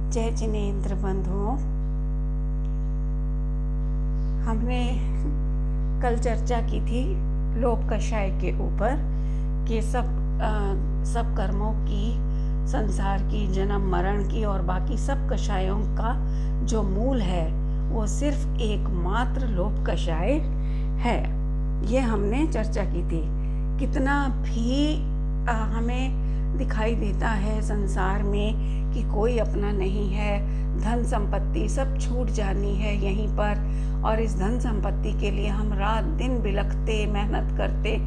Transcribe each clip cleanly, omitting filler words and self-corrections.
जय जिनेंद्र बंधुओं, हमने कल चर्चा की थी लोभ कषाय के ऊपर कि सब कर्मों की, संसार की, जन्म मरण की और बाकी सब कषायों का जो मूल है वो सिर्फ एकमात्र लोभ कषाय है। ये हमने चर्चा की थी। कितना भी हमें दिखाई देता है संसार में कि कोई अपना नहीं है, धन संपत्ति सब छूट जानी है यहीं पर, और इस धन संपत्ति के लिए हम रात दिन बिलखते, मेहनत करते,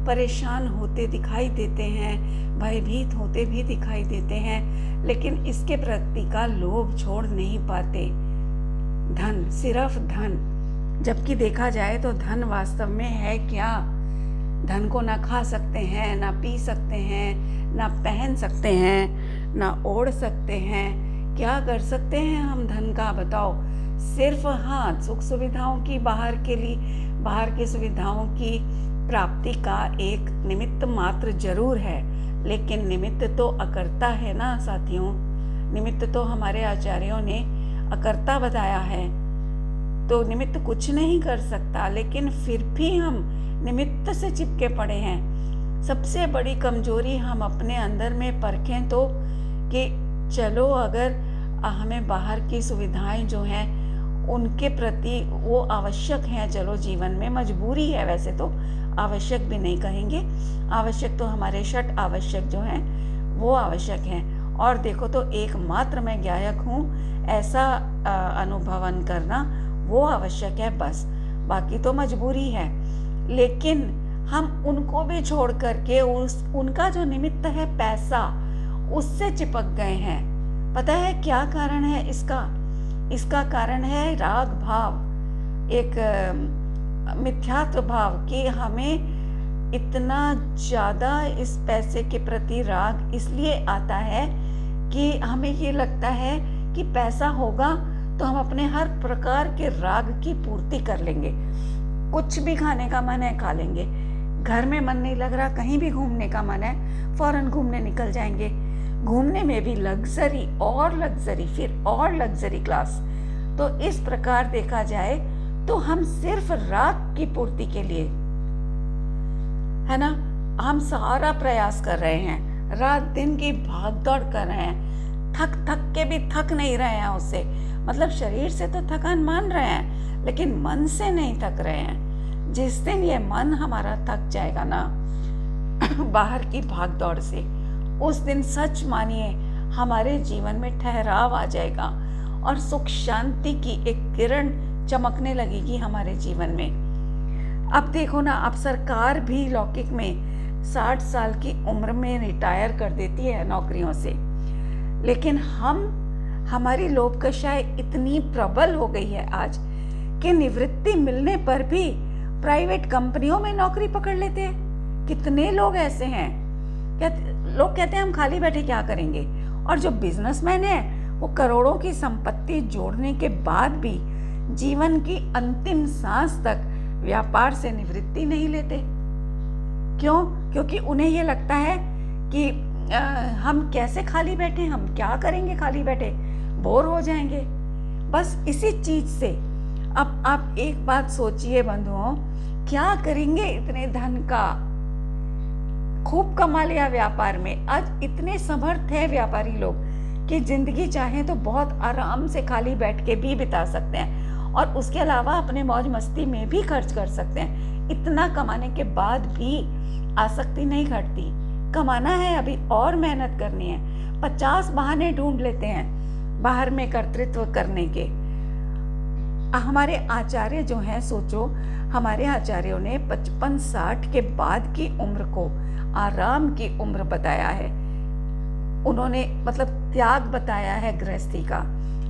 परेशान होते दिखाई देते हैं, भयभीत होते भी दिखाई देते हैं, लेकिन इसके प्रति का लोभ छोड़ नहीं पाते। धन, सिर्फ धन, जबकि देखा जाए तो धन वास्तव में है क्या? धन को ना खा सकते हैं, ना पी सकते हैं, ना पहन सकते हैं, ना ओढ़ सकते हैं। क्या कर सकते हैं हम धन का, बताओ? सिर्फ हाँ, सुख सुविधाओं की, बाहर की सुविधाओं की प्राप्ति का एक निमित्त मात्र जरूर है, लेकिन निमित्त तो अकर्ता है ना साथियों। निमित्त तो हमारे आचार्यों ने अकर्ता बताया है, तो निमित्त कुछ नहीं कर सकता, लेकिन फिर भी हम निमित्त से चिपके पड़े हैं। सबसे बड़ी कमजोरी हम अपने अंदर में परखें तो कि चलो, अगर हमें बाहर की सुविधाएं जो हैं उनके प्रति वो आवश्यक हैं, चलो जीवन में मजबूरी है, वैसे तो आवश्यक भी नहीं कहेंगे, आवश्यक तो हमारे षट आवश्यक जो हैं वो आवश्यक हैं। और देखो तो एकमात्र मैं गायक हूँ ऐसा अनुभवन करना वो आवश्यक है, बस बाकी तो मजबूरी है। लेकिन हम उनको भी छोड़ करके उनका जो निमित्त है पैसा, उससे चिपक गए हैं। पता है क्या कारण है इसका कारण है राग भाव, एक मिथ्यात्व भाव कि हमें इतना ज़्यादा इस पैसे के प्रति राग इसलिए आता है कि हमें ये लगता है कि पैसा होगा तो हम अपने हर प्रकार के राग की पूर्ति कर लेंगे। कुछ भी खाने का मन है खा लेंगे, घर में मन नहीं लग रहा, कहीं भी घूमने का मन है फौरन घूमने निकल जाएंगे। घूमने में भी लग्जरी और लग्जरी, फिर और लग्जरी क्लास। तो इस प्रकार देखा जाए तो हम सिर्फ राग की पूर्ति के लिए, है ना, हम सारा प्रयास कर रहे हैं, रात दिन की भाग दौड़ कर रहे हैं, थक के भी थक नहीं रहे हैं उससे, मतलब शरीर से तो थकान मान रहे हैं लेकिन मन से नहीं थक रहे हैं। जिस दिन ये मन हमारा थक जाएगा ना बाहर की भाग दौड़ से, उस दिन सच मानिए हमारे जीवन में ठहराव आ जाएगा और सुख शांति की एक किरण चमकने लगेगी हमारे जीवन में। अब देखो ना, अब सरकार भी लौकिक में 60 साल की उम्र में रिटायर कर देती है नौकरियों से, लेकिन हमारी लोभ कषाय इतनी प्रबल हो गई है आज कि निवृत्ति मिलने पर भी प्राइवेट कंपनियों में नौकरी पकड़ लेते हैं। कितने लोग ऐसे हैं, लोग कहते हैं हम खाली बैठे क्या करेंगे, और जो बिजनेसमैन है वो करोड़ों की संपत्ति जोड़ने के बाद भी जीवन की अंतिम सांस तक व्यापार से निवृत्ति नहीं लेते। क्यों? क्योंकि उन्हें ये लगता है कि हम कैसे खाली बैठे, हम क्या करेंगे खाली बैठे, बोर हो जाएंगे। बस इसी चीज से अब आप एक बात सोचिए बंधुओं, क्या करेंगे इतने धन का? खूब कमा लिया व्यापार में, आज इतने समर्थ है व्यापारी लोग कि जिंदगी चाहे तो बहुत आराम से खाली बैठ के भी बिता सकते हैं और उसके अलावा अपने मौज मस्ती में भी खर्च कर सकते हैं। इतना कमाने के बाद भी आसक्ति नहीं घटती। कमाना है, अभी और मेहनत करनी है, 50 बहाने ढूंढ लेते हैं बाहर में कर्तृत्व करने के। हमारे आचार्य जो हैं, सोचो, हमारे आचार्यों ने 55-60 के बाद की उम्र को आराम की उम्र बताया है। उन्होंने मतलब त्याग बताया है गृहस्थी का,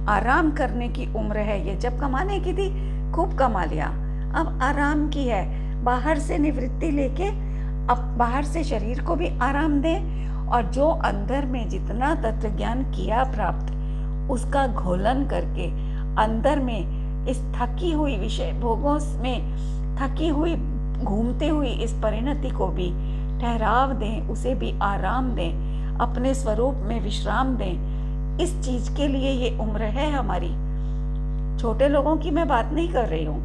आराम करने की उम्र है ये। जब कमाने की थी खूब कमा लिया, अब आराम की है, बाहर से निवृत्ति लेके अब बाहर से शरीर को भी आराम दें और जो अंदर में जितना तत्व ज्ञान किया प्राप्त, उसका घोलन करके अंदर में इस थकी हुई विषय भोगों में थकी हुई घूमते हुई इस परिणति को भी ठहराव दें, उसे भी आराम दें, अपने स्वरूप में विश्राम दें। इस चीज के लिए ये उम्र है हमारी। छोटे लोगों की मैं बात नहीं कर रही हूँ,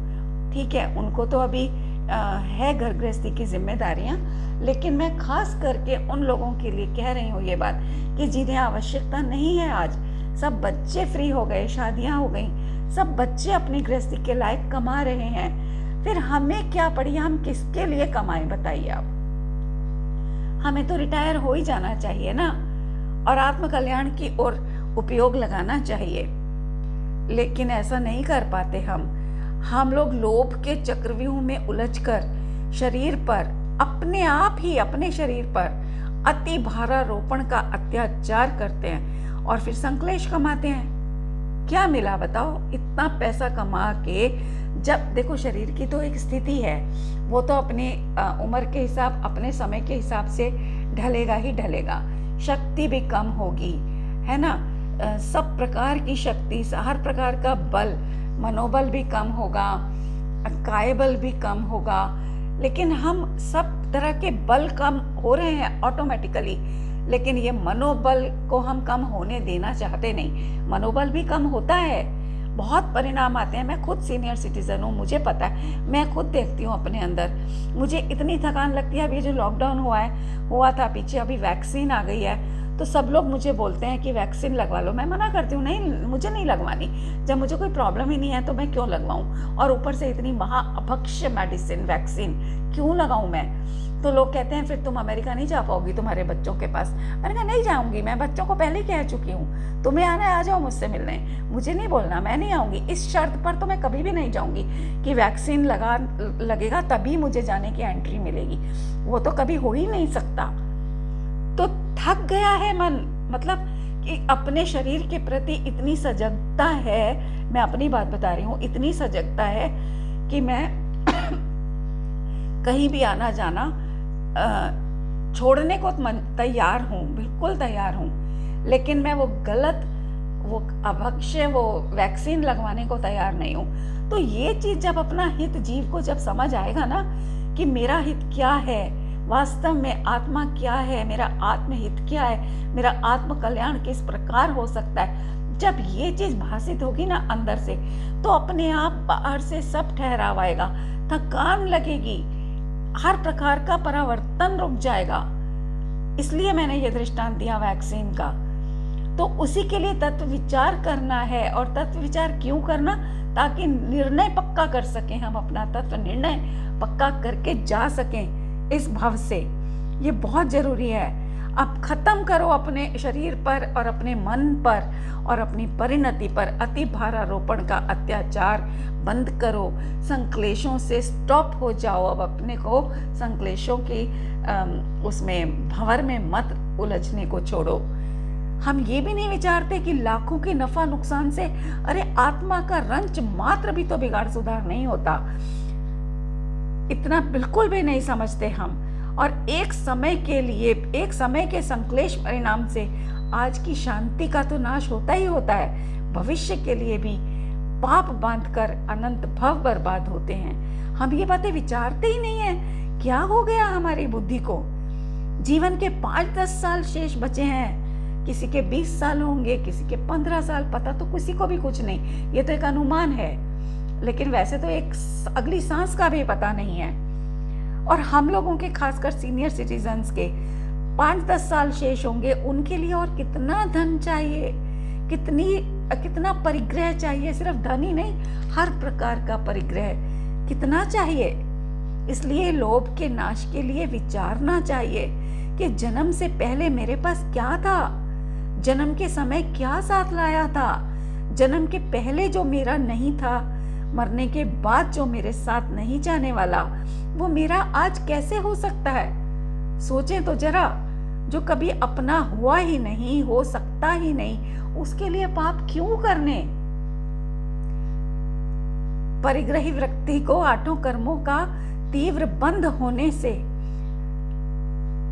ठीक है, उनको तो अभी है घर गृहस्थी की जिम्मेदारियां, लेकिन मैं खास करके उन लोगों के लिए कह रही हूँ ये बात कि जिन्हें आवश्यकता नहीं है। आज सब बच्चे फ्री हो गए, शादियां हो गई, सब बच्चे अपनी गृहस्थी के लायक कमा रहे हैं, फिर हमें क्या पड़ी, हम किसके लिए कमाएं बताइए आप। हमें तो रिटायर हो ही जाना चाहिए ना, और आत्मकल्याण की ओर उपयोग लगाना चाहिए, लेकिन ऐसा नहीं कर पाते हम लोग लोभ के चक्रव्यूह में उलझकर शरीर पर, अपने आप ही अपने शरीर पर अति भारारोपण का अत्याचार करते हैं और फिर संक्लेश कमाते हैं। क्या मिला बताओ, इतना पैसा कमा के, जब देखो शरीर की तो एक स्थिति है, वो तो अपनी उम्र के हिसाब, अपने समय के हिसाब से ढलेगा ही ढलेगा, शक्ति भी कम होगी, है ना, सब प्रकार की शक्ति, हर प्रकार का बल, मनोबल भी कम होगा, काय बल भी कम होगा, लेकिन हम सब तरह के बल कम हो रहे हैं ऑटोमेटिकली, लेकिन ये मनोबल को हम कम होने देना चाहते नहीं। मनोबल भी कम होता है, बहुत परिणाम आते हैं। मैं खुद सीनियर सिटीजन हूँ, मुझे पता है, मैं खुद देखती हूँ अपने अंदर, मुझे इतनी थकान लगती है। अभी जो लॉकडाउन हुआ था पीछे, अभी वैक्सीन आ गई है, तो सब लोग मुझे बोलते हैं कि वैक्सीन लगवा लो। मैं मना करती हूँ, नहीं, मुझे नहीं लगवानी, जब मुझे कोई प्रॉब्लम ही नहीं है तो मैं क्यों लगवाऊँ, और ऊपर से इतनी महाअभक्ष्य मेडिसिन वैक्सीन क्यों लगाऊँ मैं। तो लोग कहते हैं फिर तुम अमेरिका नहीं जा पाओगी तुम्हारे बच्चों के पास। मैंने कहा नहीं जाऊंगी, मैं बच्चों को पहले ही कह चुकी हूँ, तुम्हें आना है आ जाओ मुझसे मिलने, मुझे नहीं बोलना, मैं नहीं आऊंगी। इस शर्त पर तो मैं कभी भी नहीं जाऊंगी कि वैक्सीन लगेगा तभी मुझे जाने की एंट्री मिलेगी, वो तो कभी हो ही नहीं सकता। तो थक गया है मन, मतलब कि अपने शरीर के प्रति इतनी सजगता है, मैं अपनी बात बता रही हूँ, इतनी सजगता है कि मैं कहीं भी आना जाना छोड़ने को तैयार हूँ, बिल्कुल तैयार हूँ, लेकिन मैं वो गलत, वो अभक्ष्य, वो वैक्सीन लगवाने को तैयार नहीं हूँ। तो ये चीज जब अपना हित जीव को जब समझ आएगा ना कि मेरा हित क्या है, वास्तव में आत्मा क्या है, मेरा आत्महित क्या है, मेरा आत्म कल्याण किस प्रकार हो सकता है, जब ये चीज भाषित होगी ना अंदर से, तो अपने आप बाहर से सब ठहराव आएगा, थकान लगेगी, हर प्रकार का परावर्तन रुक जाएगा। इसलिए मैंने ये दृष्टांत दिया वैक्सीन का। तो उसी के लिए तत्व विचार करना है, और तत्व विचार क्यों करना, ताकि निर्णय पक्का कर सकें, हम अपना तत्व निर्णय पक्का करके जा सकें इस भव से। ये बहुत जरूरी है। अब खत्म करो अपने शरीर पर और अपने मन पर और अपनी परिणति पर अति भारारोपण का अत्याचार बंद करो, संक्लेशों से स्टॉप हो जाओ। अब अपने को संक्लेशों की उसमें भंवर में मत उलझने को छोड़ो। हम ये भी नहीं विचारते कि लाखों के नफा नुकसान से, अरे आत्मा का रंच मात्र भी तो बिगाड़ सुधार नहीं होता, इतना बिल्कुल भी नहीं समझते हम। और एक समय के लिए, एक समय के संक्लेश परिणाम से आज की शांति का तो नाश होता ही होता है, भविष्य के लिए भी पाप बांधकर अनंत भव बर्बाद होते हैं। हम ये बातें विचारते ही नहीं है। क्या हो गया हमारी बुद्धि को? जीवन के 5-10 साल शेष बचे हैं, किसी के 20 साल होंगे, किसी के 15 साल, पता तो किसी को भी कुछ नहीं, ये तो एक अनुमान है, लेकिन वैसे तो एक अगली सांस का भी पता नहीं है। और हम लोगों के, खासकर सीनियर सिटीजन्स के 5-10 साल शेष होंगे, उनके लिए और कितना धन चाहिए, कितना परिग्रह चाहिए, सिर्फ धन ही नहीं, हर प्रकार का परिग्रह कितना चाहिए। इसलिए लोभ के नाश के लिए विचारना चाहिए कि जन्म से पहले मेरे पास क्या था, जन्म के समय क्या साथ लाया था, जन्म के पहले जो मेरा नहीं था, मरने के बाद जो मेरे साथ नहीं जाने वाला, वो मेरा आज कैसे हो सकता है। सोचें तो जरा, जो कभी अपना हुआ ही नहीं, हो सकता ही नहीं, उसके लिए पाप क्यों करने। परिग्रही व्यक्ति को 8 कर्मों का तीव्र बंध होने से,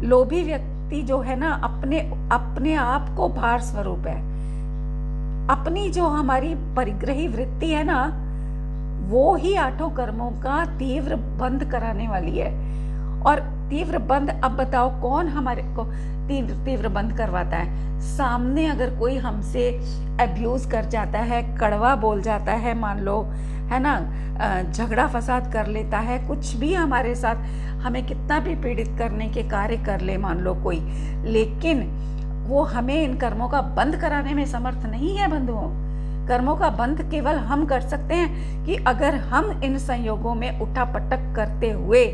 लोभी व्यक्ति जो है ना, अपने आप को भार स्वरूप है। अपनी जो हमारी परिग्रही वृत्ति है ना, वो ही 8 कर्मों का तीव्र बंध कराने वाली है। और तीव्र बंध, अब बताओ कौन हमारे को तीव्र बंध करवाता है? सामने अगर कोई हमसे अब्यूज कर जाता है, कड़वा बोल जाता है, मान लो, है ना, झगड़ा फसाद कर लेता है, कुछ भी हमारे साथ, हमें कितना भी पीड़ित करने के कार्य कर ले मान लो कोई, लेकिन वो हमें इन कर्मों का बंध कराने में समर्थ नहीं है बंधुओं। कर्मों का बंध केवल हम कर सकते हैं कि अगर हम इन संयोगों में उठापटक करते हुए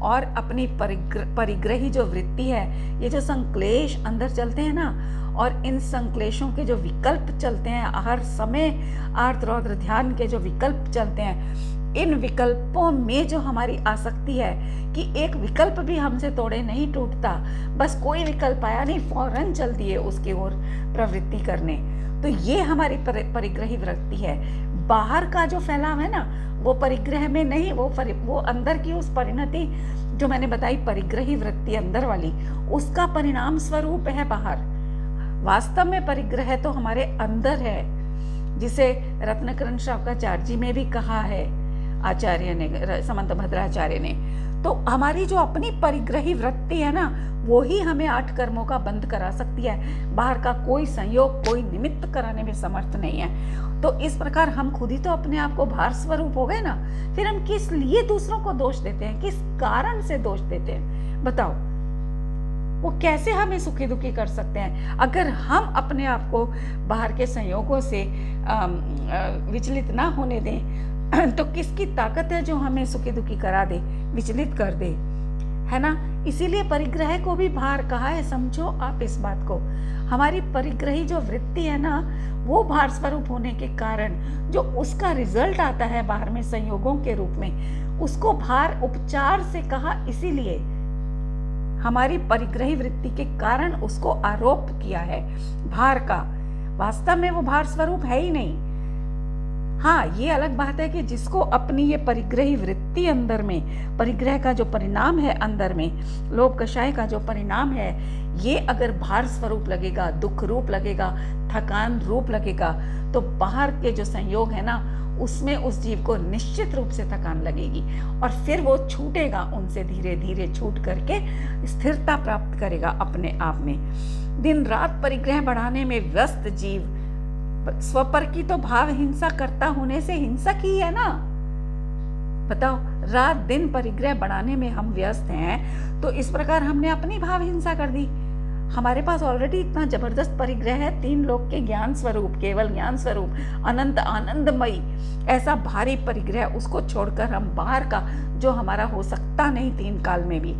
और अपनी परिग्रही जो वृत्ति है, ये जो संक्लेश अंदर चलते हैं ना, और इन संक्लेशों के जो विकल्प चलते हैं हर समय, आर्त रौद्र ध्यान के जो विकल्प चलते हैं, इन विकल्पों में जो हमारी आसक्ति है कि एक विकल्प भी हमसे तोड़े नहीं टूटता, बस कोई विकल्प आया नहीं फौरन चल दिए उसकी ओर प्रवृत्ति करने, तो ये हमारी परिग्रही वृत्ति है। बाहर का जो फैलाव है ना, वो परिग्रह में नहीं, वो अंदर की उस परिणति जो मैंने बताई, परिग्रही वृत्ति अंदर वाली, उसका परिणाम स्वरूप है बाहर। वास्तव में परिग्रह तो हमारे अंदर है, जिसे रत्नकरण शावकाचार्य जी में भी कहा है आचार्य ने, समंत भद्राचार्य ने। तो हमारी जो अपनी परिग्रही वृत्ति है ना, वो ही हमें 8 कर्मों का बंध करा सकती है। बाहर का कोई संयोग, कोई निमित्त कराने में समर्थ नहीं है। तो इस प्रकार हम खुद ही तो अपने आप को भार स्वरूप हो गए ना, फिर हम किस लिए दूसरों को दोष देते हैं, किस कारण से दोष देते हैं बताओ? वो कैसे हमें सुखी दुखी कर सकते हैं? अगर हम अपने आप को बाहर के संयोगों से विचलित ना होने दें तो किसकी ताकत है जो हमें सुखी दुखी करा दे, विचलित कर दे, है ना? इसीलिए परिग्रह को भी भार कहा है। समझो आप इस बात को, हमारी परिग्रही जो वृत्ति है ना, वो भार स्वरूप होने के कारण जो उसका रिजल्ट आता है बाहर में संयोगों के रूप में, उसको भार उपचार से कहा। इसीलिए हमारी परिग्रही वृत्ति के कारण उसको आरोप किया है भार का। वास्तव में वो भार स्वरूप है ही नहीं। हाँ, ये अलग बात है कि जिसको अपनी ये परिग्रही वृत्ति अंदर में, परिग्रह का जो परिणाम है अंदर में, लोभ कषाय का जो परिणाम है, ये अगर भार स्वरूप लगेगा, दुख रूप लगेगा, थकान रूप लगेगा, तो बाहर के जो संयोग है ना, उसमें उस जीव को निश्चित रूप से थकान लगेगी और फिर वो छूटेगा उनसे, धीरे धीरे छूट करके स्थिरता प्राप्त करेगा अपने आप में। दिन रात परिग्रह बढ़ाने में व्यस्त जीव स्वपर की तो भाव हिंसा करता होने से हिंसक ही है ना। बताओ, रात दिन परिग्रह बढ़ाने में हम व्यस्त हैं, तो इस प्रकार हमने अपनी भाव हिंसा कर दी। हमारे पास ऑलरेडी इतना जबरदस्त परिग्रह है, 3 लोक के ज्ञान स्वरूप, केवल ज्ञान स्वरूप, अनंत आनंदमयी, ऐसा भारी परिग्रह, उसको छोड़कर हम बाहर का जो हमारा हो सकता नहीं 3 काल में भी,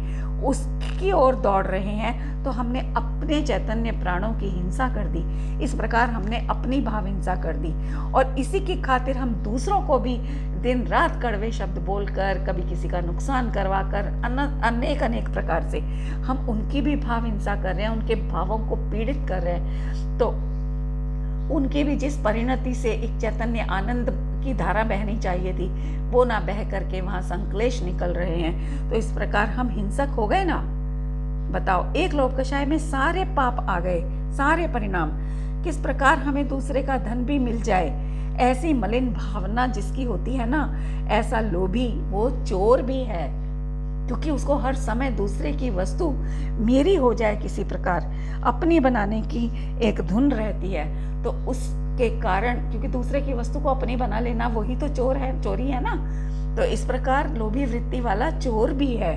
उसकी ओर दौड़ रहे हैं, तो हमने अपने चैतन्य प्राणों की हिंसा कर दी। इस प्रकार हमने अपनी भाव हिंसा कर दी और इसी की खातिर हम दूसरों को भी दिन रात कड़वे शब्द बोलकर, कभी किसी का नुकसान करवाकर, अनेक प्रकार से हम उनकी भी भाव हिंसा कर रहे हैं, उनके भावों को पीड़ित कर रहे हैं। तो उनकी भी जिस परिणति से एक चैतन्य आनंद की धारा बहनी चाहिए थी, वो ना बह करके वहां संक्लेश निकल रहे हैं। तो इस प्रकार हम हिंसक हो गए ना। बताओ, एक लोभ कषाय में सारे पाप आ गए, सारे परिणाम। किस प्रकार हमें दूसरे का धन भी मिल जाए, ऐसी मलिन भावना जिसकी होती है ना, ऐसा लोभी वो चोर भी है, क्योंकि उसको हर समय दूसरे की वस्तु मेरी हो जाए किसी प्रकार अपनी बनाने की एक धुन रहती है। तो उसके कारण, क्योंकि दूसरे की वस्तु को अपनी बना लेना वही तो चोर है, चोरी है ना। तो इस प्रकार लोभी वृत्ति वाला चोर भी है।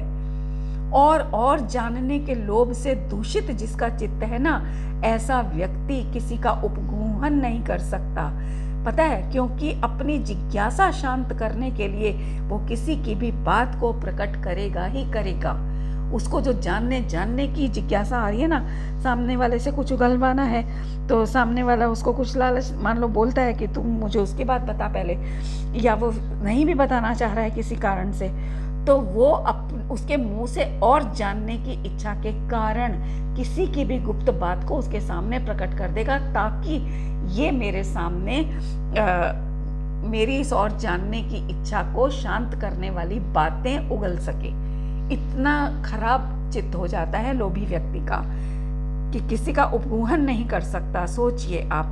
और जानने के लोभ से दूषित जिसका चित्त है ना, ऐसा व्यक्ति किसी का उपगूहन नहीं कर सकता। पता है, क्योंकि अपनी जिज्ञासा शांत करने के लिए वो किसी की भी बात को प्रकट करेगा ही करेगा। उसको जो जानने की जिज्ञासा आ रही है ना, सामने वाले से कुछ उगलवाना है, तो सामने वाला उसको कुछ लालच मान लो बोलता है कि तुम मुझे उसकी बात बता पहले, या वो नहीं भी बताना चाह रहा है किसी कारण से, तो वो उसके मुंह से और जानने की इच्छा के कारण किसी की भी गुप्त बात को उसके सामने प्रकट कर देगा, ताकि ये मेरे सामने मेरी इस और जानने की इच्छा को शांत करने वाली बातें उगल सके। इतना खराब चित्त हो जाता है लोभी व्यक्ति का कि किसी का उपगूहन नहीं कर सकता। सोचिए आप,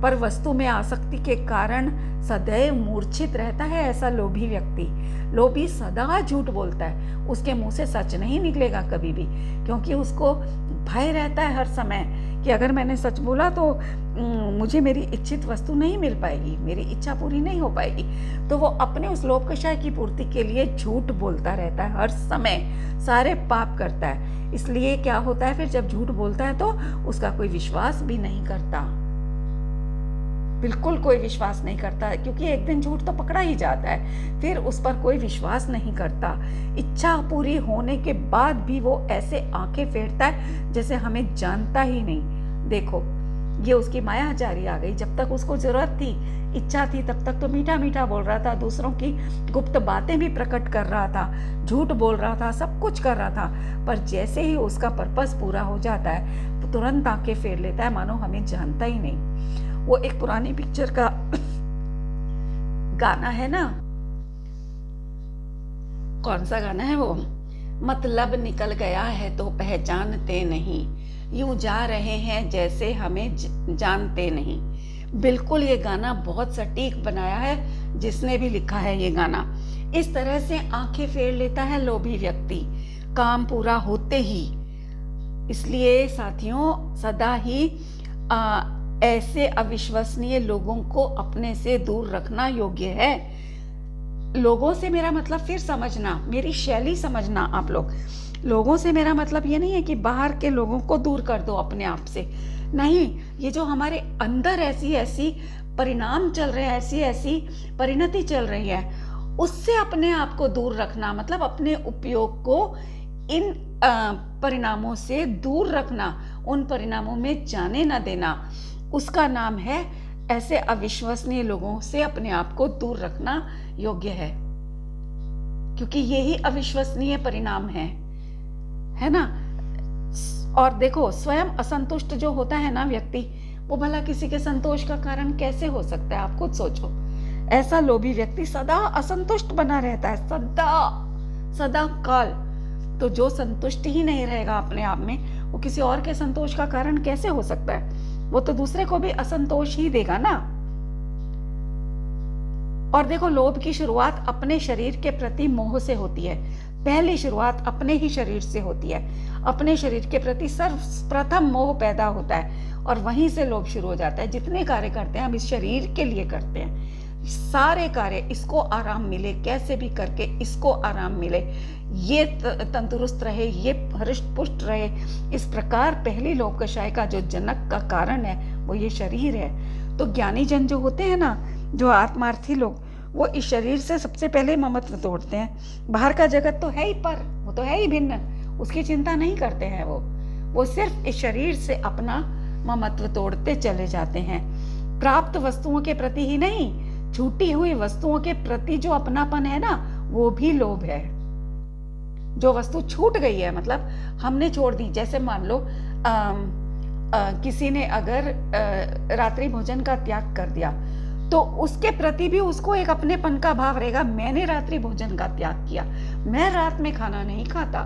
पर वस्तु में आसक्ति के कारण सदैव मूर्छित रहता है ऐसा लोभी व्यक्ति। लोभी सदा झूठ बोलता है, उसके मुंह से सच नहीं निकलेगा कभी भी, क्योंकि उसको भय रहता है हर समय कि अगर मैंने सच बोला तो मुझे मेरी इच्छित वस्तु नहीं मिल पाएगी, मेरी इच्छा पूरी नहीं हो पाएगी। तो वो अपने उस लोभ कषाय की पूर्ति के लिए झूठ बोलता रहता है हर समय, सारे पाप करता है। इसलिए क्या होता है फिर जब झूठ बोलता है तो उसका कोई विश्वास भी नहीं करता, बिल्कुल कोई विश्वास नहीं करता, क्योंकि एक दिन झूठ तो पकड़ा ही जाता है, फिर उस पर कोई विश्वास नहीं करता। इच्छा पूरी होने के बाद भी वो ऐसे आंखें फेरता है जैसे हमें जानता ही नहीं। देखो ये उसकी माया जारी आ गई। जब तक उसको जरूरत थी, इच्छा थी, तब तक तो मीठा मीठा बोल रहा था, दूसरों की गुप्त बातें भी प्रकट कर रहा था, झूठ बोल रहा था, सब कुछ कर रहा था। पर जैसे ही उसका पर्पस पूरा हो जाता है तो तुरंत आंखें फेर लेता है, मानो हमें जानता ही नहीं। वो एक पुरानी पिक्चर का गाना है ना, कौन सा गाना है वो, मतलब निकल गया है तो पहचानते नहीं, यूं जा रहे हैं जैसे हमें जानते नहीं। बिल्कुल ये गाना बहुत सटीक बनाया है जिसने भी लिखा है ये गाना। इस तरह से आंखें फेर लेता है लोभी व्यक्ति काम पूरा होते ही। इसलिए साथियों सदा ही ऐसे अविश्वसनीय लोगों को अपने से दूर रखना योग्य है। लोगों से मेरा मतलब फिर समझना, मेरी शैली समझना आप लोग। लोगों से मेरा मतलब ये नहीं है कि बाहर के लोगों को दूर कर दो अपने आप से, नहीं, ये जो हमारे अंदर ऐसी ऐसी परिणाम चल रहे हैं, ऐसी ऐसी परिणति चल रही है, उससे अपने आप को दूर रखना, मतलब अपने उपयोग को इन परिणामों से दूर रखना, उन परिणामों में जाने ना देना, उसका नाम है ऐसे अविश्वसनीय लोगों से अपने आप को दूर रखना योग्य है, क्योंकि यही अविश्वसनीय परिणाम है ना। और देखो स्वयं असंतुष्ट जो होता है ना व्यक्ति, वो भला किसी के संतोष का कारण कैसे हो सकता है, आप खुद सोचो। ऐसा लोभी व्यक्ति सदा असंतुष्ट बना रहता है, सदा काल। तो जो संतुष्ट ही नहीं रहेगा अपने आप में, वो किसी और के संतोष का कारण कैसे हो सकता है? वो तो दूसरे को भी असंतोष ही देगा ना। और देखो लोभ की शुरुआत अपने शरीर के प्रति मोह से होती है। पहली शुरुआत अपने ही शरीर से होती है। अपने शरीर के प्रति सर्वप्रथम मोह पैदा होता है और वहीं से लोभ शुरू हो जाता है। जितने कार्य करते हैं हम इस शरीर के लिए करते हैं, सारे कार्य इसको आराम मिले, कैसे भी करके इसको आराम मिले, ये तंदुरुस्त रहे, ये हृष्ट पुष्ट रहे, इस प्रकार पहली लोभ कषाय का जो जनक का कारण है वो ये शरीर है। तो ज्ञानी जन जो होते हैं ना, जो आत्मार्थी लोग, वो इस शरीर से सबसे पहले ममत्व तोड़ते हैं। बाहर का जगत तो है ही, पर वो तो है ही भिन्न, उसकी चिंता नहीं करते हैं। वो सिर्फ इस शरीर से अपना ममत्व तोड़ते चले जाते हैं। प्राप्त वस्तुओं के प्रति ही नहीं, छूटी हुई वस्तुओं के प्रति जो अपनापन है ना, वो भी लोभ है। जो वस्तु छूट गई है, मतलब हमने छोड़ दी, जैसे मान लो किसी ने अगर रात्रि भोजन का त्याग कर दिया, तो उसके प्रति भी उसको एक अपनेपन का भाव रहेगा, मैंने रात्रि भोजन का त्याग किया, मैं रात में खाना नहीं खाता।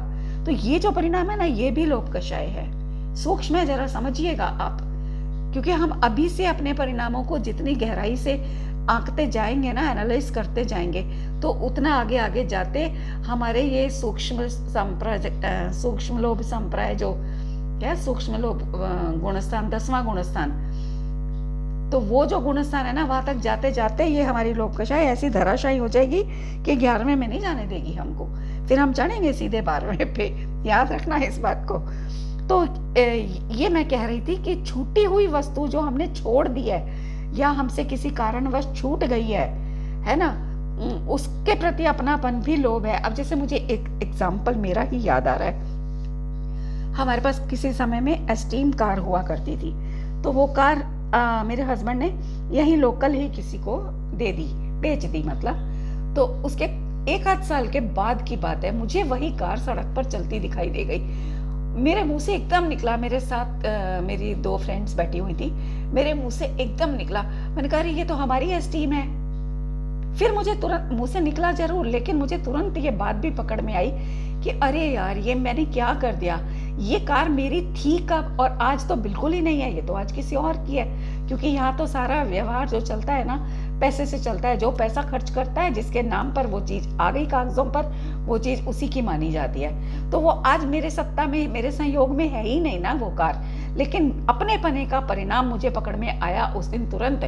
तो ये जो परिणाम है ना, ये भी लोभ कषाय है। सूक्ष्म है, जरा समझिएगा आप, क्योंकि हम अभी से अपने परिणामों को जितनी गहराई से आंकते जाएंगे ना, एनालाइज करते जाएंगे, तो उतना आगे आगे जाते हमारे ये सूक्ष्म लोभ संप्रदाय, जो क्या सूक्ष्म लोभ गुणस्थान, 10वां गुणस्थान, तो वो जो गुणस्थान है ना, वहां तक जाते जाते ये हमारी लोभ कषाय ऐसी धराशायी हो जाएगी कि 11वें में नहीं जाने देगी हमको, फिर हम चढ़ेंगे सीधे 12वें पे। याद रखना इस बात को। तो ये मैं कह रही थी कि छूटी हुई वस्तु जो हमने छोड़ दी है या हमसे किसी कारणवश छूट गई है ना, उसके प्रति अपनापन भी लोभ है। अब जैसे मुझे एक एग्जाम्पल मेरा ही याद आ रहा है। हमारे पास किसी समय में एस्टीम कार हुआ करती थी, तो वो कार मेरे हस्बैंड ने यही लोकल ही किसी को दे दी, बेच दी मतलब। तो उसके 1 आध साल के बाद की बात है, मुझे वही कार सड़क पर चलती दिखाई दे गई। मेरे मुंह से एकदम निकला, मेरे साथ मेरी 2 फ्रेंड्स बैठी हुई थी, मेरे मुंह से एकदम निकला, मैंने कहा ये तो हमारी एस्टीम है। फिर मुझे तुरंत मुंह से निकला जरूर, लेकिन मुझे तुरंत ये बात भी पकड़ में आई कि अरे यार ये मैंने क्या कर दिया, ये कार मेरी थी कब और आज तो बिल्कुल ही नहीं है, ये तो आज किसी और की है। क्योंकि यहाँ तो सारा व्यवहार जो चलता है ना पैसे से चलता है, जो पैसा खर्च करता है जिसके नाम पर वो चीज आ गई कागजों पर, वो चीज उसी की मानी जाती है। तो वो आज मेरे सत्ता में, मेरे संयोग में है ही नहीं ना वो कार, लेकिन अपने पने का परिणाम मुझे पकड़ में आया उस दिन तुरंत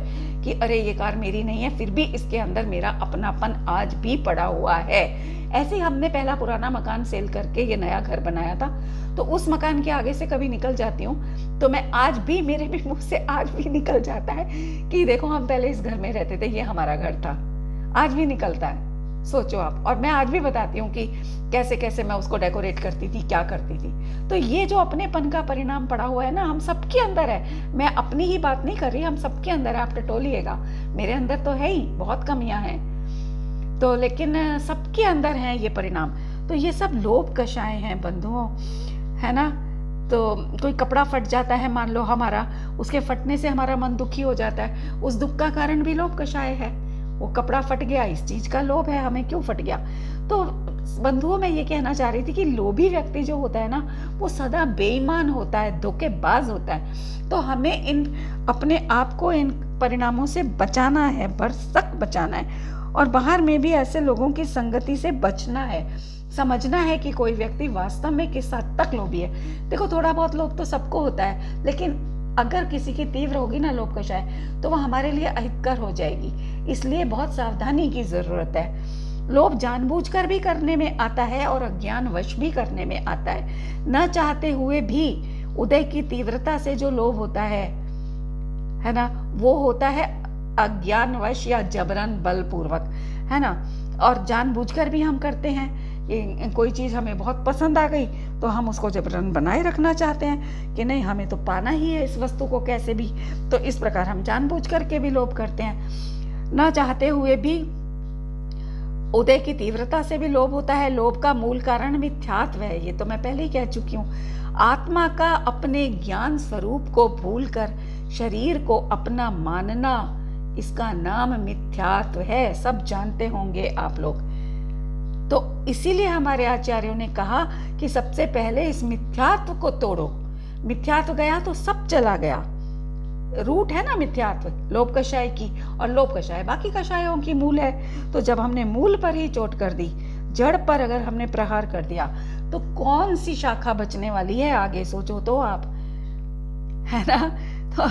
कि अरे ये कार मेरी नहीं है, फिर भी इसके अंदर मेरा अपनापन आज भी पड़ा हुआ है। ऐसे ही हमने पहला पुराना मकान सेल करके ये नया घर बनाया था, तो उस मकान के आगे से कभी निकल जाती हूँ तो मैं आज भी, मेरे भी मुंह से आज भी निकल जाता है कि देखो हम पहले इस घर में रहते थे, ये हमारा घर था। आज भी निकलता है, सोचो आप। और मैं आज भी बताती हूँ कि कैसे कैसे मैं उसको डेकोरेट करती थी, क्या करती थी। तो ये जो अपनेपन का परिणाम पड़ा हुआ है ना, हम सबके अंदर है। मैं अपनी ही बात नहीं कर रही, हम सबके अंदर है। आप टटोलिएगा, मेरे अंदर तो है ही, बहुत कमियां हैं तो, लेकिन सबके अंदर है ये परिणाम। तो ये सब लोभ कषाय हैं बंधुओं, है ना। तो कोई कपड़ा फट जाता है मान लो हमारा, उसके फटने से हमारा मन दुखी हो जाता है, उस दुख का कारण भी लोभ कषाय है। वो कपड़ा फट गया, इस चीज का लोभ है, हमें क्यों फट गया। तो बंधुओं मैं ये कहना चाह रही थी कि लोभी व्यक्ति जो होता है ना, वो सदा बेईमान होता है, धोखेबाज होता है। तो हमें इन अपने आप को इन परिणामों से बचाना है, भरसक बचाना है। और बाहर में भी ऐसे लोगों की संगति से बचना है। समझना है कि कोई व्यक्ति वास्तव में किस हद तक लोभी है। देखो थोड़ा बहुत लोभ तो सबको होता है, लेकिन अगर किसी की तीव्र होगी ना लोभ कषाय, तो वह हमारे लिए अहितकर हो जाएगी। इसलिए बहुत सावधानी की जरूरत है। लोभ जानबूझकर भी करने में आता है और अज्ञानवश भी करने में आता है। न चाहते हुए भी उदय की तीव्रता से जो लोभ होता है ना, वो होता है अज्ञानवश या जबरन बलपूर्वक, है ना। और जानबूझकर भी हम करते हैं कि कोई चीज हमें बहुत पसंद आ गई तो हम उसको जबरन बनाए रखना चाहते हैं कि नहीं, हमें तो पाना ही है इस वस्तु को कैसे भी। तो इस प्रकार हम जानबूझ करके भी लोभ करते हैं। ना चाहते हुए भी उदय की तीव्रता से भी लोभ होता है। लोभ का मूल कारण मिथ्यात्व है, ये तो मैं पहले ही कह चुकी हूँ। आत्मा का अपने ज्ञान स्वरूप को भूलकर शरीर को अपना मानना, इसका नाम मिथ्यात्व है। सब जानते होंगे आप लोग। तो इसीलिए हमारे आचार्यों ने कहा कि सबसे पहले इस मिथ्यात्व को तोड़ो। मिथ्यात्व गया तो सब चला गया। रूट है ना मिथ्यात्व, लोभ कषाय की, और लोभ कषाय बाकी कषायों की मूल है। तो जब हमने मूल पर ही चोट कर दी, जड़ पर अगर हमने प्रहार कर दिया, तो कौन सी शाखा बचने वाली है आगे, सोचो तो आप, है ना। तो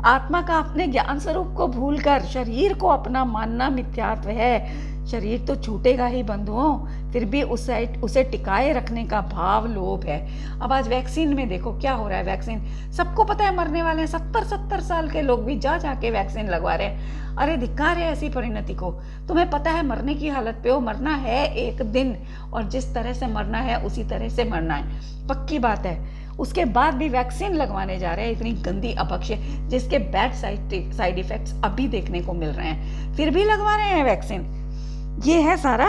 आत्मा का अपने ज्ञान स्वरूप को भूलकर शरीर को अपना मानना मिथ्यात्व है। शरीर तो छूटेगा ही बंधुओं, फिर भी उसे टिकाए रखने का भाव लोभ है। अब आज वैक्सीन में देखो क्या हो रहा है। वैक्सीन सबको पता है मरने वाले हैं, 70-70 साल के लोग भी जा जाके वैक्सीन लगवा रहे हैं। अरे धिक्कार है ऐसी परिणति को। तुम्हें पता है मरने की हालत पे हो, मरना है एक दिन, और जिस तरह से मरना है उसी तरह से मरना है, पक्की बात है। उसके बाद भी वैक्सीन लगवाने जा रहे हैं, इतनी गंदी अपक्ष, जिसके बैड साइड इफेक्ट्स अभी देखने को मिल रहे हैं, फिर भी लगवा रहे हैं वैक्सीन। ये है सारा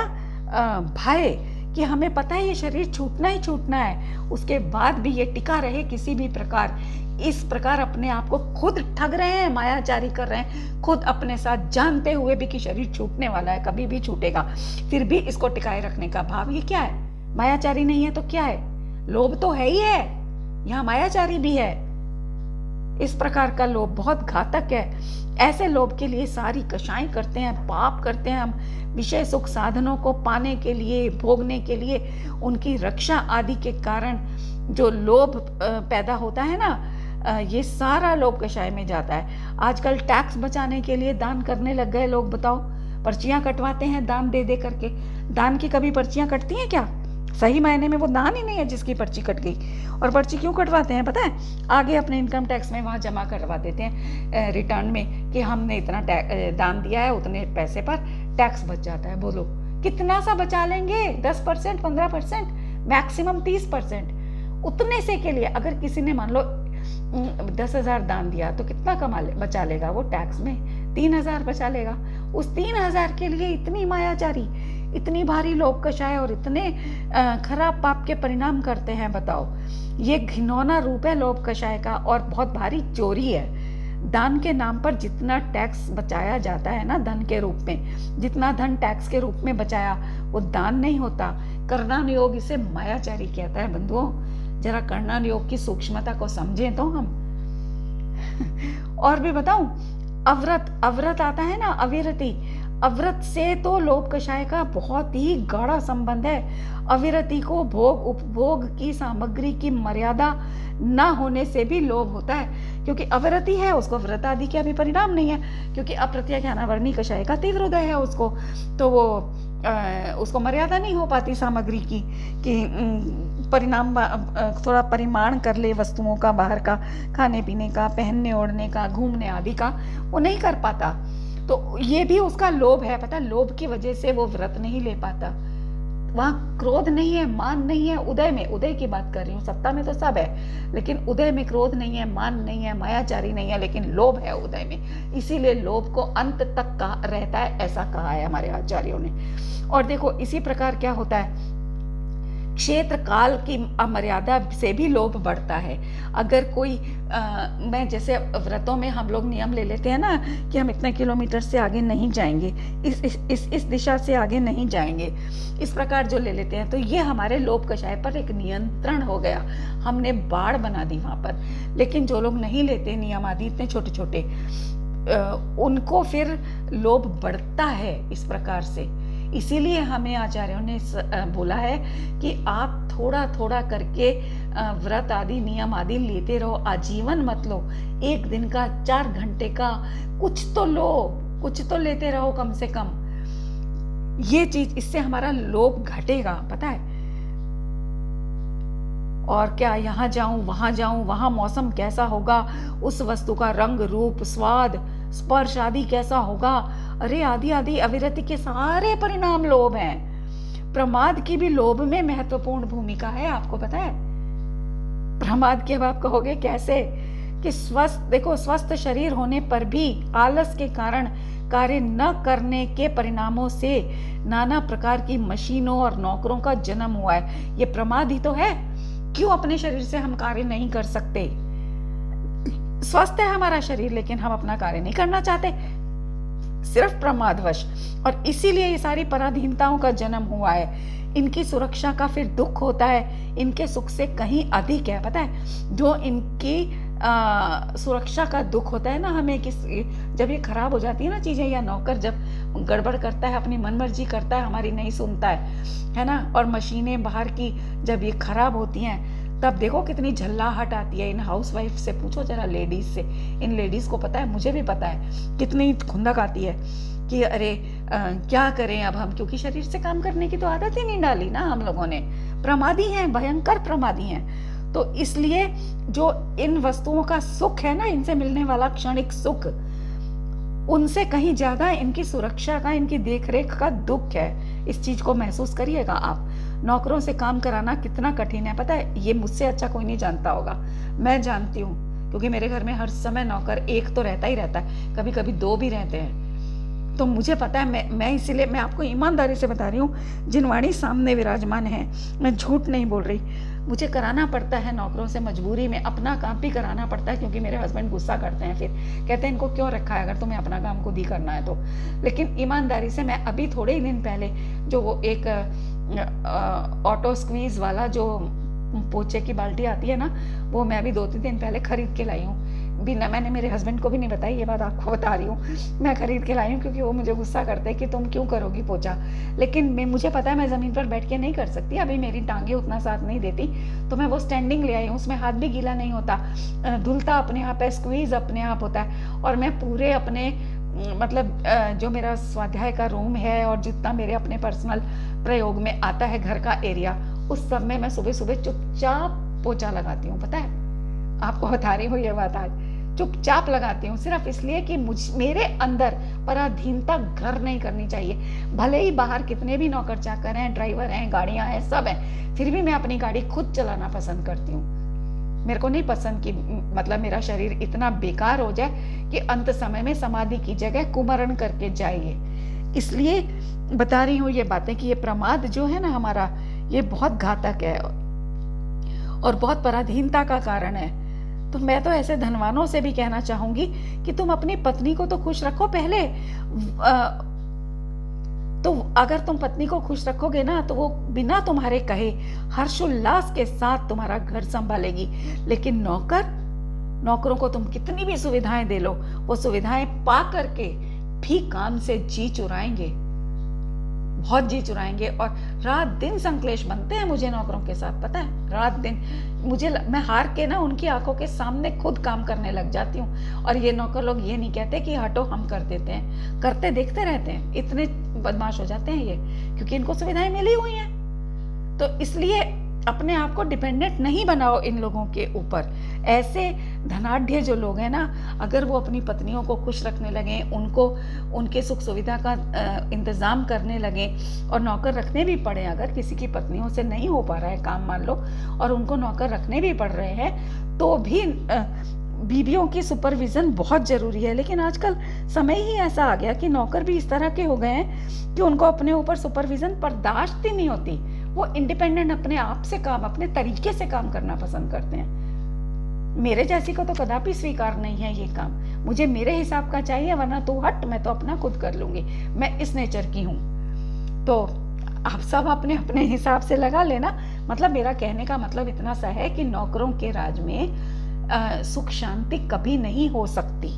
भय कि हमें पता है ये शरीर छूटना ही छूटना है, उसके बाद भी ये टिका रहे किसी भी प्रकार। इस प्रकार अपने आप को खुद ठग रहे हैं, मायाचारी कर रहे हैं, खुद अपने साथ जानते हुए भी कि शरीर छूटने वाला है, कभी भी छूटेगा, फिर भी इसको टिकाए रखने का भाव। ये क्या है? मायाचारी नहीं है तो क्या है? लोभ तो है ही है, यहाँ मायाचारी भी है। इस प्रकार का लोभ बहुत घातक है। ऐसे लोभ के लिए सारी कषाएं करते हैं, पाप करते हैं हम। विषय सुख साधनों को पाने के लिए, भोगने के लिए, उनकी रक्षा आदि के कारण जो लोभ पैदा होता है ना, ये सारा लोभ कषाय में जाता है। आजकल टैक्स बचाने के लिए दान करने लग गए लोग, बताओ। पर्चियां कटवाते हैं दान दे दे करके। दान की कभी पर्चियां कटती हैं क्या? सही मायने में वो दान ही नहीं है जिसकी पर्ची कट गई। और पर्ची क्यों कटवाते हैं पता है? आगे अपने इनकम टैक्स में वहाँ जमा करवा देते हैं रिटर्न में कि हमने इतना दान दिया है, उतने पैसे पर टैक्स बच जाता है। बोलो कितना सा बचा लेंगे? 10%, 15%, मैक्सिमम 30%। उतने से के लिए अगर किसी ने मान लो 10,000 दान दिया तो कितना बचा लेगा वो टैक्स में? 3,000 बचा लेगा। उस 3,000 के लिए इतनी मायाचारी, इतनी भारी लोभ कषाय और इतने खराब पाप के परिणाम करते हैं, बताओ। ये घिनौना रूप है लोभ कषाय का, और बहुत भारी चोरी है। दान के नाम पर जितना टैक्स बचाया जाता है ना, धन के रूप में, जितना धन टैक्स के रूप में बचाया, वो दान नहीं होता। कर्णन योग इसे मायाचारी कहता है बंधुओं। जरा कर्णन योग की सूक्ष्मता को समझें तो हम। और भी बताऊं, अव्रत, अव्रत आता है ना, अविरति, अव्रत से तो लोभ कषाय का बहुत ही गाढ़ा संबंध है। अविरति को भोग उपभोग की सामग्री की मर्यादा न होने से भी लोभ होता है, क्योंकि अविरति है, उसको व्रत आदि के अभी परिणाम नहीं है, क्योंकि अप्रत्यज्ञानावर्णी कषाय का तीव्र उदय है उसको, तो वो उसको मर्यादा नहीं हो पाती सामग्री की, कि परिणाम थोड़ा परिमाण कर ले वस्तुओं का, बाहर का, खाने पीने का, पहनने ओढ़ने का, घूमने आदि का, वो नहीं कर पाता। तो ये भी उसका लोभ है, पता है, लोभ की वजह से वो व्रत नहीं ले पाता। वहां क्रोध नहीं है, मान नहीं है, उदय में, उदय की बात कर रही हूँ, सत्ता में तो सब है, लेकिन उदय में क्रोध नहीं है, मान नहीं है, मायाचारी नहीं है, लेकिन लोभ है उदय में। इसीलिए लोभ को अंत तक का रहता है, ऐसा कहा है हमारे आचार्यों ने। और देखो इसी प्रकार क्या होता है, क्षेत्र काल की अमर्यादा से भी लोभ बढ़ता है। अगर कोई मैं जैसे व्रतों में हम लोग नियम ले लेते हैं ना, कि हम इतने किलोमीटर से आगे नहीं जाएंगे, इस दिशा से आगे नहीं जाएंगे, इस प्रकार जो ले लेते हैं, तो ये हमारे लोभ कषाय पर एक नियंत्रण हो गया, हमने बाड़ बना दी वहां पर। लेकिन जो लोग नहीं लेते नियम आदि, इतने छोटे छोटे, उनको फिर लोभ बढ़ता है इस प्रकार से। इसीलिए हमें आचार्यों ने बोला है कि आप थोड़ा थोड़ा करके व्रत आदि नियम आदि लेते रहो, आजीवन मत लो, एक दिन का 4 घंटे का कुछ तो लो, कुछ तो लेते रहो कम से कम। ये चीज, इससे हमारा लोभ घटेगा, पता है। और क्या, यहाँ जाऊं वहां जाऊं, वहां मौसम कैसा होगा, उस वस्तु का रंग रूप स्वाद स्पर्श आदि कैसा होगा, अरे आदि आदि अविरति के सारे परिणाम लोभ हैं। प्रमाद की भी लोभ में महत्वपूर्ण भूमिका है, आपको पता है। प्रमाद के अब आप कहोगे कैसे, कि स्वस्थ, देखो स्वस्थ शरीर होने पर भी आलस के कारण कार्य न करने के परिणामों से नाना प्रकार की मशीनों और नौकरों का जन्म हुआ है। ये प्रमाद ही तो है। क्यों अपने शरीर से हम कार्य नहीं कर सकते? स्वस्थ है हमारा शरीर, लेकिन हम अपना कार्य नहीं करना चाहते, सिर्फ प्रमादवश। और इसीलिए ये सारी पराधीनताओं का जन्म हुआ है। इनकी सुरक्षा का फिर दुख होता है, इनके सुख से कहीं अधिक है, पता है। जो इनकी सुरक्षा का दुख होता है ना हमें, जब ये खराब हो जाती है ना चीजें, या नौकर जब गड़बड़ करता है, अपनी मनमर्जी करता है, हमारी नहीं सुनता है ना, और मशीनें बाहर की जब ये खराब होती हैं, तब देखो कितनी झल्लाहट आती है। इन हाउसवाइफ से पूछो जरा, लेडीज से, इन लेडीज को पता है, मुझे भी पता है, कितनी खुंदक आती है कि अरे क्या करें अब हम, क्योंकि शरीर से काम करने की तो आदत ही नहीं डाली ना हम लोगों ने। प्रमादी हैं, भयंकर प्रमादी हैं। तो इसलिए जो इन वस्तुओं का सुख है ना, इनसे मिलने वाला क्षणिक सुख, उनसे कहीं ज्यादा इनकी सुरक्षा का, इनकी देखरेख का दुख है। इस चीज को महसूस करिएगा आप। नौकरों से काम कराना कितना कठिन है, पता है। ये मुझसे अच्छा कोई नहीं जानता होगा, मैं जानती हूँ, क्योंकि मेरे घर में हर समय नौकर एक तो रहता ही रहता है, कभी कभी 2 भी रहते हैं। तो मुझे पता है, मैं इसीलिए मैं आपको ईमानदारी से बता रही हूँ, जिनवाणी सामने विराजमान है, मैं झूठ नहीं बोल रही। मुझे कराना पड़ता है नौकरों से, मजबूरी में अपना काम भी कराना पड़ता है, क्योंकि मेरे हस्बैंड गुस्सा करते हैं, फिर कहते हैं इनको क्यों रखा है अगर तुम्हें अपना काम खुद ही करना है तो। लेकिन ईमानदारी से, मैं अभी थोड़े ही दिन पहले जो वो एक ऑटो स्क्वीज वाला जो पोछे की बाल्टी आती है ना, वो मैं अभी 2-3 दिन पहले खरीद के लाई हूँ। बिना, मैंने मेरे हस्बैंड को भी नहीं बताई ये बात, आपको बता रही हूँ। मैं खरीद के लाई हूँ, क्योंकि वो मुझे गुस्सा करते हैं कि तुम क्यों करोगी पोछा। लेकिन मुझे पता है मैं ज़मीन पर बैठ के नहीं कर सकती, अभी मेरी टांगे उतना साथ नहीं देती, तो मैं वो स्टैंडिंग ले आई हूँ। उसमें हाथ भी गीला नहीं होता, धुलता अपने आप है, स्क्वीज अपने आप होता है। और मैं पूरे अपने मतलब जो मेरा स्वाध्याय का रूम है और जितना मेरे अपने पर्सनल प्रयोग में आता है घर का एरिया, उस सब में मैं सुबह सुबह चुपचाप पोछा लगाती हूँ, पता है। आपको बता रही हूँ ये बात आज, चुपचाप लगाती हूँ, सिर्फ इसलिए कि मेरे अंदर पराधीनता घर नहीं करनी चाहिए। भले ही बाहर कितने भी नौकर चाकर हैं, ड्राइवर हैं, गाड़ियां हैं, सब हैं, फिर भी मैं अपनी गाड़ी खुद चलाना पसंद करती हूँ। मेरे को नहीं पसंद कि मतलब मेरा शरीर इतना बेकार हो जाए कि अंत समय में समाधि की जगह कुमरण करके जाइए। इसलिए बता रही हूँ ये बातें कि ये प्रमाद जो है ना हमारा, ये बहुत घातक है और बहुत पराधीनता का कारण है। तो मैं तो ऐसे धनवानों से भी कहना चाहूंगी कि तुम अपनी पत्नी को तो खुश रखो पहले। तो अगर तुम पत्नी को खुश रखोगे ना तो वो बिना तुम्हारे कहे हर्षोल्लास के साथ तुम्हारा घर संभालेगी। लेकिन नौकरों को तुम कितनी भी सुविधाएं दे लो, वो सुविधाएं पा करके भी काम से जी चुराएंगे, बहुत जी चुराएंगे। और रात दिन संक्लेश बनते हैं मुझे नौकरों के साथ, पता है, रात दिन मैं हार के ना उनकी आंखों के सामने खुद काम करने लग जाती हूँ। और ये नौकर लोग ये नहीं कहते कि हटो हम कर देते हैं, करते देखते रहते हैं। इतने बदमाश हो जाते हैं ये, क्योंकि इनको सुविधाएं मिली हुई हैं। तो इसलिए अपने आप को डिपेंडेंट नहीं बनाओ इन लोगों के ऊपर। ऐसे धनाढ़ जो लोग हैं ना, अगर वो अपनी पत्नियों को खुश रखने लगे, उनको उनके सुख सुविधा का इंतजाम करने लगे, और नौकर रखने भी पड़े, अगर किसी की पत्नियों से नहीं हो पा रहा है काम मान लो, और उनको नौकर रखने भी पड़ रहे हैं, तो भी बीवियों की सुपरविजन बहुत जरूरी है। लेकिन आजकल समय ही ऐसा आ गया कि नौकर भी इस तरह के हो गए हैं कि उनको अपने ऊपर सुपरविजन बर्दाश्त ही नहीं होती। वो इंडिपेंडेंट अपने आप से काम, अपने तरीके से काम करना पसंद करते हैं। मेरे जैसी को तो कदापि स्वीकार नहीं है ये काम, मुझे मेरे हिसाब का चाहिए, वरना तू हट, मैं तो अपना खुद कर लूंगी, मैं इस नेचर की हूँ। तो आप सब अपने अपने हिसाब से लगा लेना। मतलब मेरा कहने का मतलब इतना सा है कि नौकरों के राज में सुख शांति कभी नहीं हो सकती।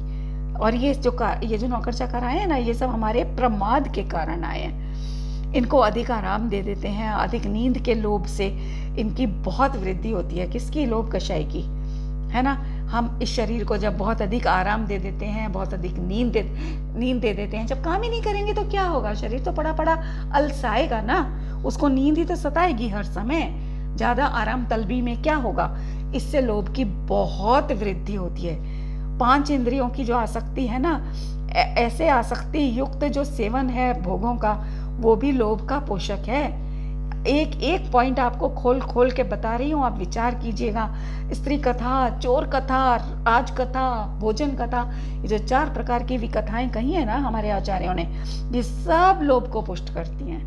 और ये जो नौकर चाकर आए हैं ना, ये सब हमारे प्रमाद के कारण आए हैं। इनको अधिक आराम दे देते हैं, अधिक नींद के लोभ से इनकी बहुत वृद्धि होती है। किसकी? लोभ कषाय की, है ना। हम इस शरीर को जब बहुत अधिक आराम दे देते हैं, बहुत अधिक नींद दे देते हैं, जब काम ही नहीं करेंगे तो क्या होगा? शरीर तो पड़ा पड़ा अलसाएगा ना, उसको नींद ही तो सताएगी हर समय। ज्यादा आराम तलबी में क्या होगा? इससे लोभ की बहुत वृद्धि होती है। 5 इंद्रियों की जो आसक्ति है ना, ऐसे आसक्ति युक्त जो सेवन है भोगों का, वो भी लोभ का पोषक है। एक पॉइंट आपको खोल के बता रही हूँ, आप विचार कीजिएगा। स्त्री कथा, चोर कथा, राज कथा, भोजन कथा, ये जो 4 प्रकार की विकथाएं कही है ना हमारे आचार्यों ने, ये सब लोभ को पुष्ट करती हैं।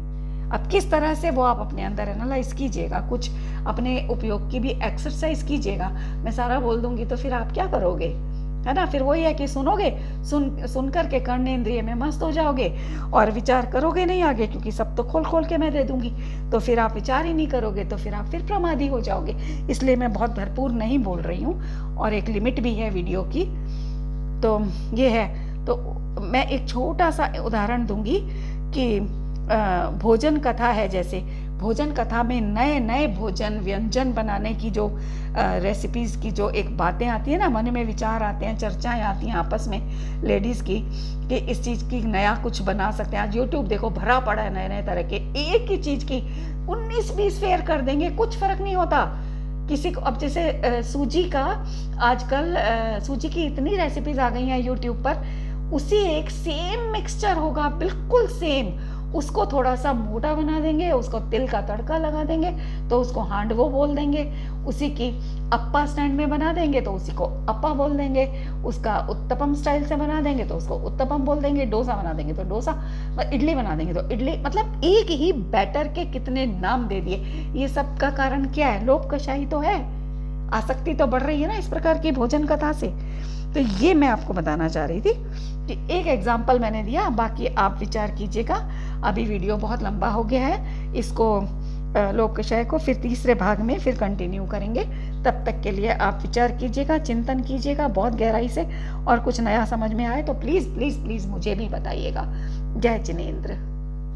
अब किस तरह से वो आप अपने अंदर एनालाइज कीजिएगा, कुछ अपने उपयोग की भी एक्सरसाइज कीजिएगा। मैं सारा बोल दूंगी तो फिर आप क्या करोगे, है ना। फिर वही है कि सुनोगे, सुन करके कर्णेंद्रिय में मस्त हो जाओगे और विचार करोगे नहीं आगे, क्योंकि सब तो खोल के मैं दे दूंगी। तो फिर आप विचार ही नहीं करोगे, तो फिर आप फिर प्रमादी हो जाओगे। इसलिए मैं बहुत भरपूर नहीं बोल रही हूँ, और एक लिमिट भी है वीडियो की। तो ये है। तो मैं एक छोटा सा उदाहरण दूंगी कि भोजन कथा है। जैसे भोजन कथा में नए नए भोजन व्यंजन बनाने की जो रेसिपीज की जो एक बातें आती है ना, मन में विचार आते हैं, चर्चाएं आती हैं आपस में लेडीज की, कि इस चीज की नया कुछ बना सकते हैं। आज यूट्यूब देखो भरा पड़ा है नए नए तरह के, एक ही चीज की 19-20 फेयर कर देंगे, कुछ फर्क नहीं होता किसी को। अब जैसे सूजी का, आजकल सूजी की इतनी रेसिपीज आ गई हैं यूट्यूब पर, उसी एक सेम मिक्सचर होगा, बिल्कुल सेम, उसको थोड़ा सा मोटा बना देंगे, उसको तिल का तड़का लगा देंगे तो उसको हांडवो बोल देंगे, उसी की अप्पा स्टैंड में बना देंगे तो उसी को अप्पा बोल देंगे, उसका उत्तपम स्टाइल से बना देंगे तो उसको उत्तपम बोल देंगे, डोसा बना देंगे तो डोसा, इडली बना देंगे तो इडली। मतलब एक ही बैटर के कितने नाम दे दिए। ये सब का कारण क्या है? लोभ कषाई तो है, आसक्ति तो बढ़ रही है ना इस प्रकार की भोजन कथा से। तो ये मैं आपको बताना चाह रही थी कि एक एग्जाम्पल मैंने दिया, बाकी आप विचार कीजिएगा। अभी वीडियो बहुत लंबा हो गया है, इसको लोभ कषाय को फिर तीसरे भाग में फिर कंटिन्यू करेंगे। तब तक के लिए आप विचार कीजिएगा, चिंतन कीजिएगा बहुत गहराई से, और कुछ नया समझ में आए तो प्लीज प्लीज प्लीज मुझे भी बताइएगा। जय जिनेंद्र।